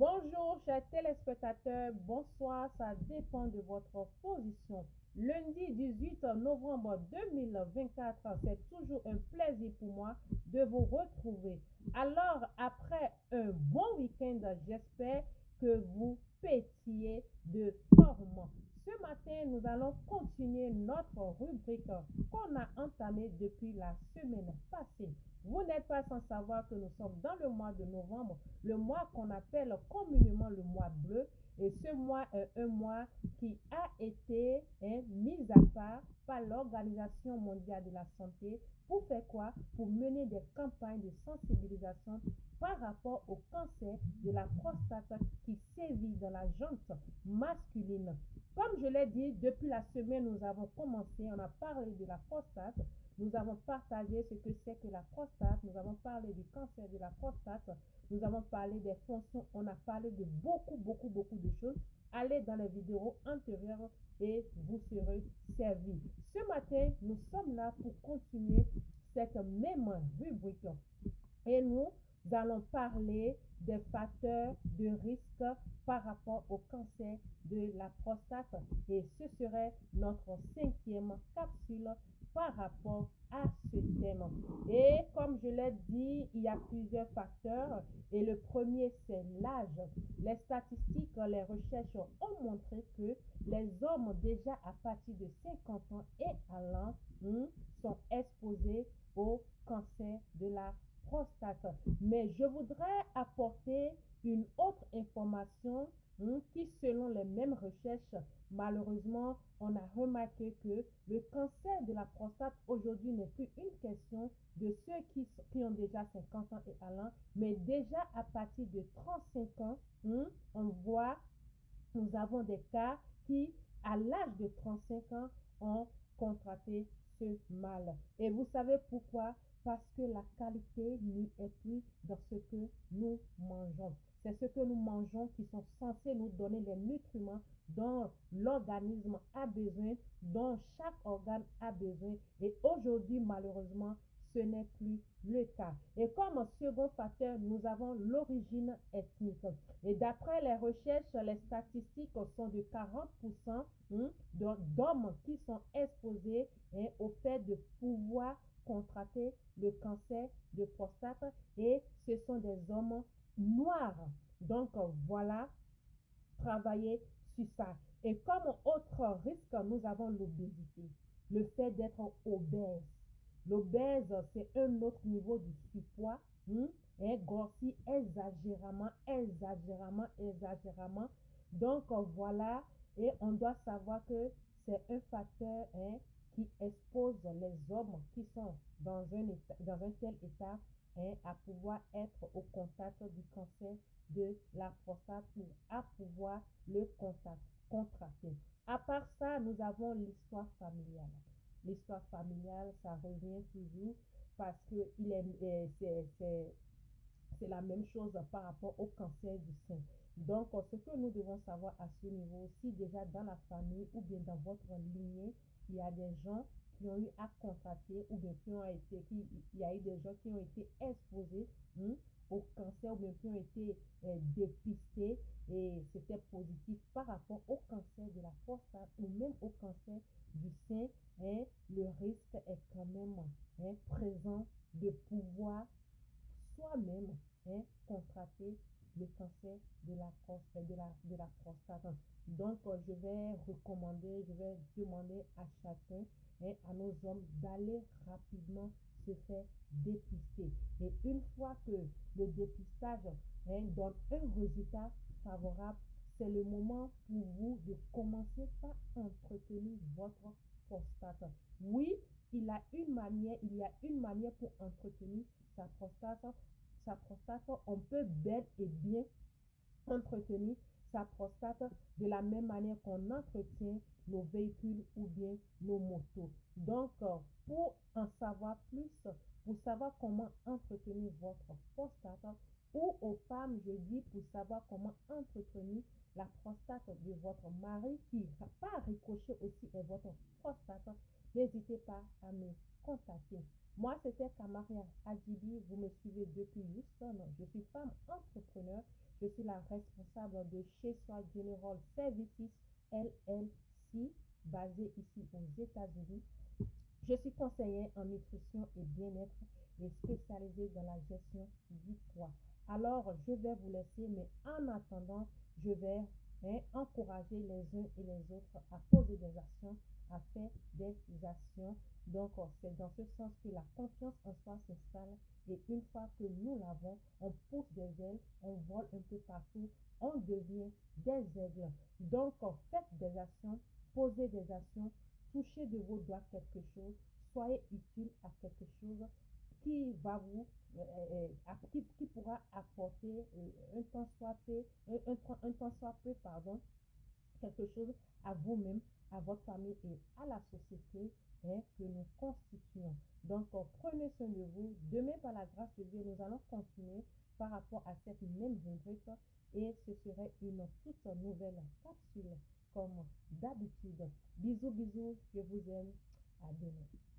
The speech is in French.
Bonjour, chers téléspectateurs. Bonsoir, ça dépend de votre position. Lundi 18 novembre 2024, c'est toujours un plaisir pour moi de vous retrouver. Alors, après un bon week-end, j'espère que vous pétillez de forme. Ce matin, nous allons continuer notre rubrique qu'on a entamée depuis la semaine passée. Vous n'êtes pas sans savoir que nous sommes dans le mois de novembre, le mois qu'on appelle communément le mois bleu. Et ce mois est un mois qui a été mis à part par l'Organisation mondiale de la santé. Pour faire quoi? Pour mener des campagnes de sensibilisation par rapport au cancer de la prostate qui sévit dans la jante masculine. Comme je l'ai dit, depuis la semaine, nous avons commencé, on a parlé de la prostate. Nous avons partagé ce que c'est que la prostate. Nous avons parlé du cancer de la prostate. Nous avons parlé des fonctions. On a parlé de beaucoup de choses. Allez dans les vidéos antérieures et vous serez servis. Ce matin, nous sommes là pour continuer cette même rubrique. Et nous allons parler des facteurs de risque par rapport au cancer de la prostate. Et ce serait notre 5e capsule par rapport à ce thème. Et comme je l'ai dit, il y a plusieurs facteurs. Et le premier, c'est l'âge. Les statistiques, les recherches ont montré que les hommes déjà à partir de 50 ans et allant sont exposés au cancer de la prostate. Mais je voudrais apporter une autre information qui, selon les mêmes recherches, malheureusement, on a remarqué que le cancer de la prostate aujourd'hui n'est plus une question de ceux qui ont déjà 50 ans et allant, mais déjà à partir de 35 ans, on voit, nous avons des cas qui, à l'âge de 35 ans, ont contracté ce mal. Et vous savez pourquoi? Parce que la qualité n'y est plus dans ce que nous mangeons. C'est ce que nous mangeons qui sont censés nous donner les nutriments dont l'organisme a besoin, dont chaque organe a besoin. Et aujourd'hui, malheureusement, ce n'est plus le cas. Et comme second facteur, nous avons l'origine ethnique. Et d'après les recherches, les statistiques sont de 40% d'hommes qui sont exposés au fait de pouvoir contracter le cancer de prostate, et ce sont des hommes noirs. Donc voilà, travailler sur ça. Et comme autre risque, nous avons l'obésité, le fait d'être obèse. L'obèse, c'est un autre niveau du surpoids, et grossit exagérément. Donc voilà, et on doit savoir que c'est un facteur qui expose les hommes qui sont dans un tel état à pouvoir être au contact du cancer de la prostate ou à pouvoir le contracter. À part ça, nous avons l'histoire familiale. L'histoire familiale, ça revient toujours parce que c'est la même chose par rapport au cancer du sein. Donc, ce que nous devons savoir à ce niveau, si déjà dans la famille ou bien dans votre lignée, il y a des gens qui ont eu à contracter ou bien il y a eu des gens qui ont été exposés au cancer ou bien qui ont été dépistés et c'était positif par rapport au cancer de la prostate ou même au cancer du sein, le risque est quand même présent de pouvoir soi-même contracter le cancer de la prostate. Donc, je vais demander à chacun, à nos hommes, d'aller rapidement se faire dépister. Et une fois que le dépistage donne un résultat favorable, c'est le moment pour vous de commencer par entretenir votre prostate. Oui, il y a une manière pour entretenir sa prostate. On peut bel et bien entretenir sa prostate de la même manière qu'on entretient nos véhicules ou bien nos motos. Donc, pour en savoir plus, pour savoir comment entretenir votre prostate, ou aux femmes, je dis, pour savoir comment entretenir la prostate de votre mari qui va pas ricocher aussi à votre prostate, n'hésitez pas à me contacter. Moi, c'était Kamaria Adjibi. Vous me suivez depuis Houston. Je suis femme entrepreneur. Je suis la responsable de chez Soi General Services LLC, basée ici aux États-Unis. Je suis conseillère en nutrition et bien-être et spécialisée dans la gestion du poids. Alors, je vais vous laisser, mais en attendant, je vais encourager les uns et les autres à poser des actions, à faire des actions. Donc, c'est dans ce sens que la confiance en soi s'installe. Et une fois que nous l'avons, on pousse des ailes, on vole un peu partout, on devient des aigles. Donc, faites des actions, posez des actions, touchez de vos doigts quelque chose, soyez utile à quelque chose qui va vous qui pourra apporter un temps soit peu, un temps soit peu, pardon, quelque chose à vous-même, à votre famille et à la société que nous constituons. Donc, prenez soin de vous. Demain, par la grâce de Dieu, nous allons continuer par rapport à cette même rubrique et ce serait une toute nouvelle capsule comme d'habitude. Bisous, bisous, je vous aime. À demain.